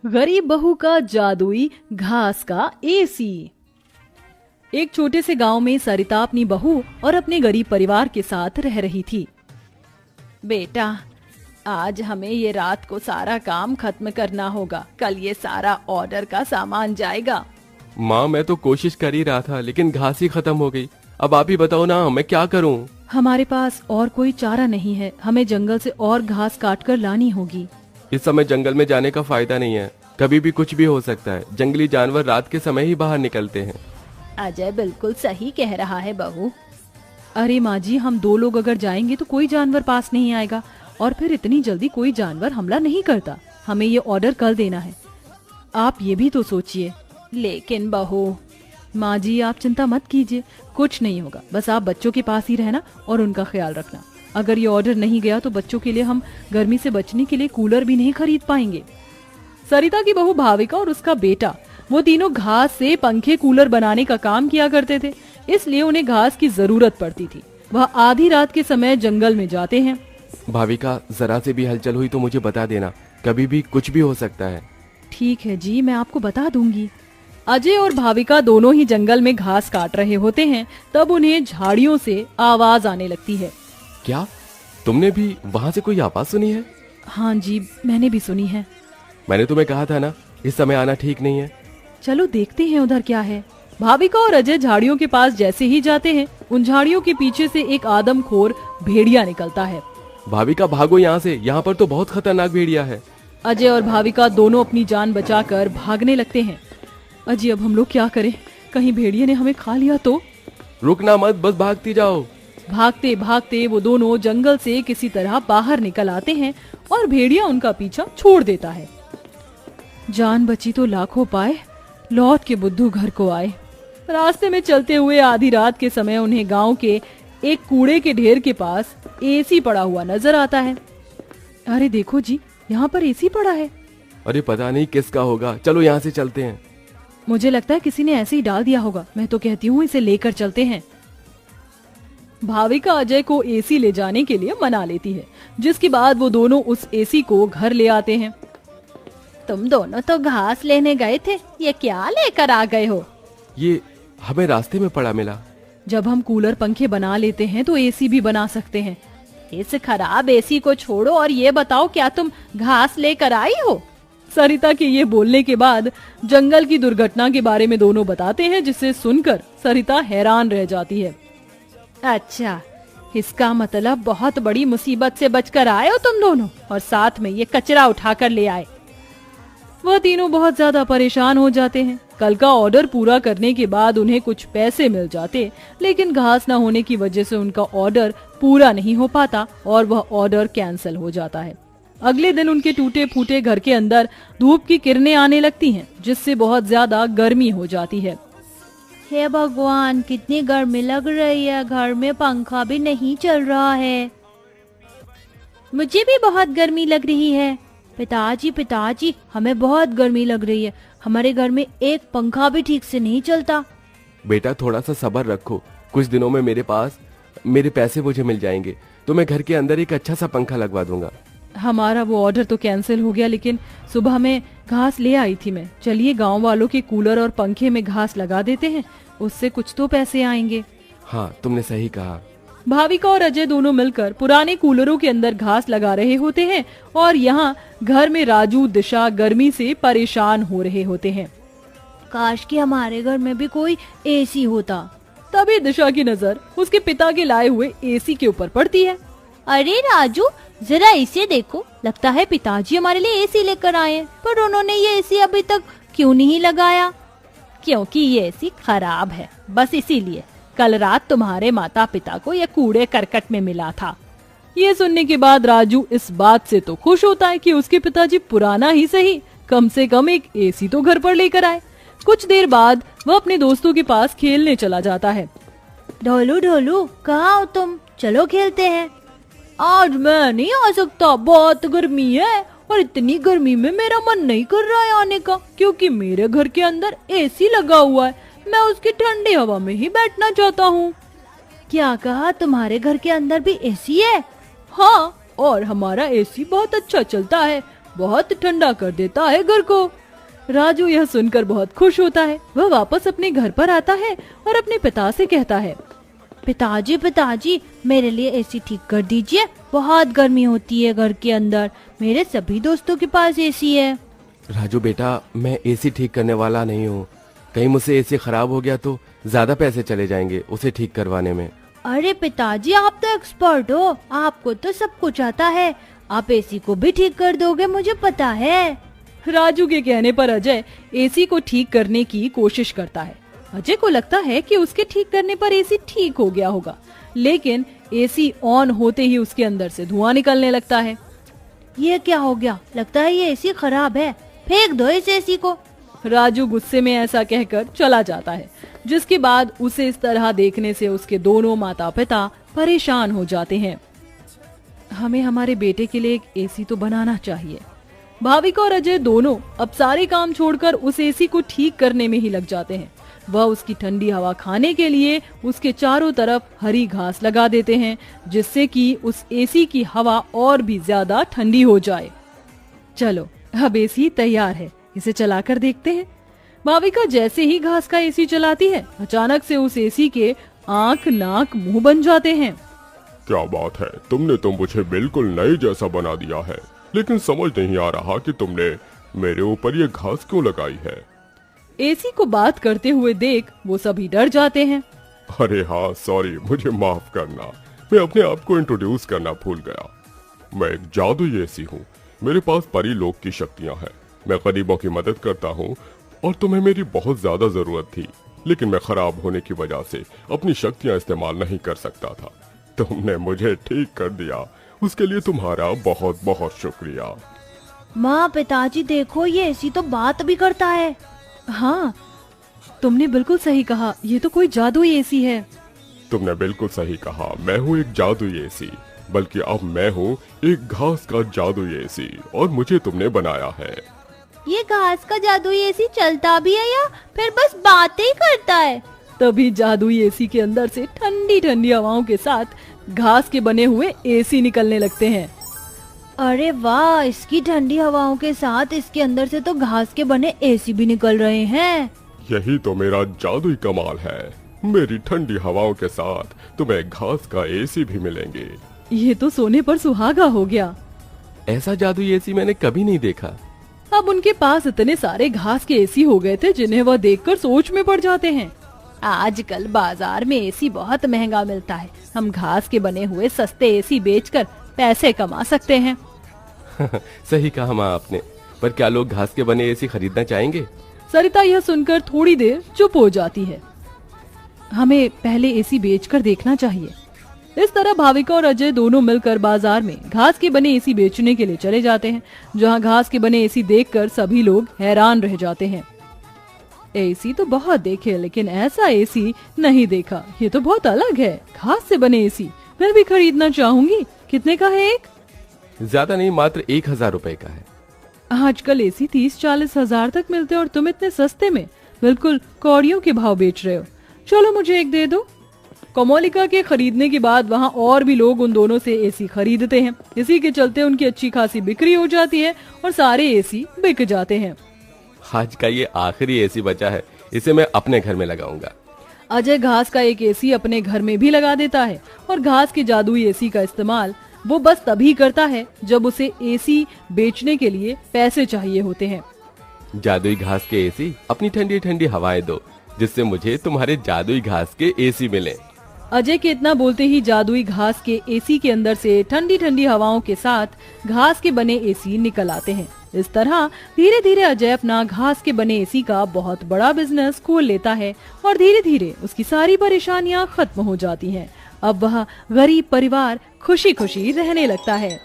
गरीब बहू का जादुई घास का एसी। एक छोटे से गांव में सरिता अपनी बहू और अपने गरीब परिवार के साथ रह रही थी। बेटा, आज हमें ये रात को सारा काम खत्म करना होगा, कल ये सारा ऑर्डर का सामान जाएगा। माँ, मैं तो कोशिश कर ही रहा था लेकिन घास ही खत्म हो गई। अब आप ही बताओ ना, मैं क्या करूँ? हमारे पास और कोई चारा नहीं है, हमें जंगल से और घास काट कर लानी होगी। इस समय जंगल में जाने का फायदा नहीं है, कभी भी कुछ भी हो सकता है। जंगली जानवर रात के समय ही बाहर निकलते हैं। अजय बिल्कुल सही कह रहा है बहू। अरे माँ जी, हम 2 लोग अगर जाएंगे तो कोई जानवर पास नहीं आएगा और फिर इतनी जल्दी कोई जानवर हमला नहीं करता। हमें ये ऑर्डर कर देना है, आप ये भी तो सोचिए। लेकिन बहू। माँ जी, आप चिंता मत कीजिए, कुछ नहीं होगा, बस आप बच्चों के पास ही रहना और उनका ख्याल रखना। अगर ये ऑर्डर नहीं गया तो बच्चों के लिए हम गर्मी से बचने के लिए कूलर भी नहीं खरीद पाएंगे। सरिता की बहू भाविका और उसका बेटा, वो तीनों घास से पंखे कूलर बनाने का काम किया करते थे, इसलिए उन्हें घास की जरूरत पड़ती थी। वह आधी रात के समय जंगल में जाते हैं। भाविका, जरा से भी हलचल हुई तो मुझे बता देना, कभी भी कुछ भी हो सकता है। ठीक है जी, मैं आपको बता दूंगी। अजय और भाविका दोनों ही जंगल में घास काट रहे होते हैं, तब उन्हें झाड़ियों से आवाज आने लगती है। क्या तुमने भी वहाँ से कोई आवाज सुनी है? हाँ जी, मैंने भी सुनी है। मैंने तुम्हें कहा था ना, इस समय आना ठीक नहीं है। चलो देखते हैं उधर क्या है। भाविका और अजय झाड़ियों के पास जैसे ही जाते हैं, उन झाड़ियों के पीछे से एक आदमखोर भेड़िया निकलता है। भाविका, भागो यहाँ से, यहाँ पर तो बहुत खतरनाक भेड़िया है। अजय और भाविका दोनों अपनी जान बचाकर भागने लगते हैं। अजय, अब हम लोग क्या करें? कहीं भेड़िए ने हमें खा लिया तो? रुकना मत, बस भागती जाओ। भागते भागते वो दोनों जंगल से किसी तरह बाहर निकल आते हैं और भेड़िया उनका पीछा छोड़ देता है। जान बची तो लाखों पाए, लौट के बुद्धू घर को आए। रास्ते में चलते हुए आधी रात के समय उन्हें गांव के एक कूड़े के ढेर के पास एसी पड़ा हुआ नजर आता है। अरे देखो जी, यहाँ पर एसी पड़ा है। अरे पता नहीं किसका होगा, चलो यहाँ से चलते हैं। मुझे लगता है किसी ने ऐसे ही डाल दिया होगा। मैं तो कहती हूँ इसे लेकर चलते हैं। भाविका अजय को एसी ले जाने के लिए मना लेती है, जिसके बाद वो दोनों उस एसी को घर ले आते हैं। तुम दोनों तो घास लेने गए थे, ये क्या लेकर आ गए हो? ये हमें रास्ते में पड़ा मिला। जब हम कूलर पंखे बना लेते हैं तो एसी भी बना सकते हैं। इस खराब एसी को छोड़ो और ये बताओ, क्या तुम घास लेकर आई हो? सरिता के ये बोलने के बाद जंगल की दुर्घटना के बारे में दोनों बताते हैं, जिसे सुनकर सरिता हैरान रह जाती है। अच्छा, इसका मतलब बहुत बड़ी मुसीबत से बचकर आए हो तुम दोनों, और साथ में ये कचरा उठाकर ले आए। वह तीनों बहुत ज्यादा परेशान हो जाते हैं। कल का ऑर्डर पूरा करने के बाद उन्हें कुछ पैसे मिल जाते, लेकिन घास न होने की वजह से उनका ऑर्डर पूरा नहीं हो पाता और वह ऑर्डर कैंसिल हो जाता है। अगले दिन उनके टूटे फूटे घर के अंदर धूप की किरणें आने लगती हैं, जिससे बहुत ज्यादा गर्मी हो जाती है। हे भगवान, कितनी गर्मी लग रही है, घर में पंखा भी नहीं चल रहा है। मुझे भी बहुत गर्मी लग रही है। पिताजी, हमें बहुत गर्मी लग रही है, हमारे घर में एक पंखा भी ठीक से नहीं चलता। बेटा, थोड़ा सा सब्र रखो, कुछ दिनों में मेरे पैसे मुझे मिल जाएंगे तो मैं घर के अंदर एक अच्छा सा पंखा लगवा दूंगा। हमारा वो ऑर्डर तो कैंसिल हो गया, लेकिन सुबह में घास ले आई थी मैं। चलिए गांव वालों के कूलर और पंखे में घास लगा देते हैं, उससे कुछ तो पैसे आएंगे। हाँ, तुमने सही कहा। भाविका और अजय दोनों मिलकर पुराने कूलरों के अंदर घास लगा रहे होते हैं और यहाँ घर में राजू, दिशा गर्मी से परेशान हो रहे होते हैं। काश कि हमारे घर में भी कोई एसी होता। तभी दिशा की नजर उसके पिता के लाए हुए एसी के ऊपर पड़ती है। अरे राजू, जरा इसे देखो, लगता है पिताजी हमारे लिए एसी लेकर आए हैं, पर उन्होंने ये एसी अभी तक क्यों नहीं लगाया? क्योंकि ये एसी खराब है, बस इसीलिए। कल रात तुम्हारे माता पिता को ये कूड़े करकट में मिला था। ये सुनने के बाद राजू इस बात से तो खुश होता है कि उसके पिताजी पुराना ही सही, कम से कम एक एसी तो घर पर लेकर आए। कुछ देर बाद वह अपने दोस्तों के पास खेलने चला जाता है। ढोलू, कहाँ हो तुम? चलो खेलते हैं। आज मैं नहीं आ सकता, बहुत गर्मी है और इतनी गर्मी में मेरा मन नहीं कर रहा है आने का, क्योंकि मेरे घर के अंदर एसी लगा हुआ है। मैं उसकी ठंडी हवा में ही बैठना चाहता हूँ। क्या कहा? तुम्हारे घर के अंदर भी एसी है? हाँ, और हमारा एसी बहुत अच्छा चलता है। बहुत ठंडा कर देता है घर को। राजू यह सुनकर बहुत खुश होता है। वह वापस अपने घर पर आता है और अपने पिता से कहता है, पिताजी पिताजी मेरे लिए एसी ठीक कर दीजिए, बहुत गर्मी होती है घर के अंदर, मेरे सभी दोस्तों के पास एसी है। राजू बेटा, मैं एसी ठीक करने वाला नहीं हूँ। कहीं मुझसे एसी खराब हो गया तो ज्यादा पैसे चले जाएंगे उसे ठीक करवाने में। अरे पिताजी आप तो एक्सपर्ट हो, आपको तो सब कुछ आता है, आप एसी को भी ठीक कर दोगे मुझे पता है। राजू के कहने पर अजय एसी को ठीक करने की कोशिश करता है। अजय को लगता है कि उसके ठीक करने पर एसी ठीक हो गया होगा, लेकिन एसी ऑन होते ही उसके अंदर से धुआं निकलने लगता है। ये क्या हो गया, लगता है ये एसी खराब है, फेंक दो इस एसी को। राजू गुस्से में ऐसा कहकर चला जाता है, जिसके बाद उसे इस तरह देखने से उसके दोनों माता पिता परेशान हो जाते हैं। हमें हमारे बेटे के लिए एक एसी तो बनाना चाहिए। भाविका और अजय दोनों अब सारे काम छोड़कर उस एसी को ठीक करने में ही लग जाते हैं। वह उसकी ठंडी हवा खाने के लिए उसके चारों तरफ हरी घास लगा देते हैं, जिससे कि उस एसी की हवा और भी ज्यादा ठंडी हो जाए। चलो अब एसी तैयार है, इसे चलाकर देखते हैं। भाविका जैसे ही घास का एसी चलाती है, अचानक से उस एसी के आंख नाक मुंह बन जाते हैं। क्या बात है, तुमने तो मुझे बिल्कुल नए जैसा बना दिया है, लेकिन समझ नहीं आ रहा कि तुमने मेरे ऊपर ये घास क्यों लगाई है। एसी को बात करते हुए देख वो सभी डर जाते हैं। अरे हाँ सॉरी, मुझे माफ करना, मैं अपने आप को इंट्रोड्यूस करना भूल गया। मैं एक जादुई एसी हूँ, मेरे पास परी लोक की शक्तियाँ हैं, मैं गरीबों की मदद करता हूँ और तुम्हें मेरी बहुत ज्यादा जरूरत थी, लेकिन मैं खराब होने की वजह से अपनी शक्तियाँ इस्तेमाल नहीं कर सकता था। तुमने मुझे ठीक कर दिया, उसके लिए तुम्हारा बहुत बहुत शुक्रिया। माँ पिताजी देखो, ये एसी तो बात भी करता है। हाँ तुमने बिल्कुल सही कहा, ये तो कोई जादुई एसी है। तुमने बिल्कुल सही कहा, मैं हूँ एक जादुई एसी, बल्कि अब मैं हूँ एक घास का जादुई एसी और मुझे तुमने बनाया है। ये घास का जादुई एसी चलता भी है या फिर बस बातें ही करता है? तभी जादुई एसी के अंदर से ठंडी ठंडी हवाओं के साथ घास के बने हुए एसी निकलने लगते हैं। अरे वाह, इसकी ठंडी हवाओं के साथ इसके अंदर से तो घास के बने एसी भी निकल रहे हैं। यही तो मेरा जादुई कमाल है, मेरी ठंडी हवाओं के साथ तुम्हें घास का एसी भी मिलेंगे। ये तो सोने पर सुहागा हो गया। ऐसा जादुई एसी मैंने कभी नहीं देखा। अब उनके पास इतने सारे घास के एसी हो गए थे जिन्हें वह देखकर सोच में पड़ जाते हैं। आजकल बाजार में एसी बहुत महंगा मिलता है, हम घास के बने हुए सस्ते एसी बेचकर पैसे कमा सकते हैं। सही कहा माँ आपने, पर क्या लोग घास के बने एसी खरीदना चाहेंगे? सरिता यह सुनकर थोड़ी देर चुप हो जाती है। हमें पहले एसी बेचकर देखना चाहिए। इस तरह भाविका और अजय दोनों मिलकर बाजार में घास के बने एसी बेचने के लिए चले जाते हैं, जहां घास के बने एसी देखकर सभी लोग हैरान रह जाते हैं। एसी तो बहुत देखे, लेकिन ऐसा एसी नहीं देखा, ये तो बहुत अलग है। घास से बने एसी मैं भी खरीदना चाहूंगी। कितने का है एक? ज्यादा नहीं, मात्र 1000 रुपए का है। आजकल एसी 30-40 हजार तक मिलते हैं और तुम इतने सस्ते में बिल्कुल कौड़ियों के भाव बेच रहे हो। चलो मुझे एक दे दो। कोमोलिका के खरीदने के बाद वहाँ और भी लोग उन दोनों से एसी खरीदते हैं। इसी के चलते उनकी अच्छी खासी बिक्री हो जाती है और सारे एसी बिक जाते हैं। आज का ये आखिरी एसी बचा है, इसे मैं अपने घर में लगाऊंगा। अजय घास का एक एसी अपने घर में भी लगा देता है और घास के जादुई एसी का इस्तेमाल वो बस तभी करता है जब उसे एसी बेचने के लिए पैसे चाहिए होते हैं। जादुई घास के एसी, अपनी ठंडी ठंडी हवाएं दो, जिससे मुझे तुम्हारे जादुई घास के एसी मिले। अजय के इतना बोलते ही जादुई घास के एसी के अंदर से ठंडी ठंडी हवाओं के साथ घास के बने एसी निकल आते हैं। इस तरह धीरे धीरे अजय अपना घास के बने एसी का बहुत बड़ा बिजनेस खोल लेता है और धीरे धीरे उसकी सारी परेशानियां खत्म हो जाती हैं। अब वह गरीब परिवार खुशी खुशी रहने लगता है।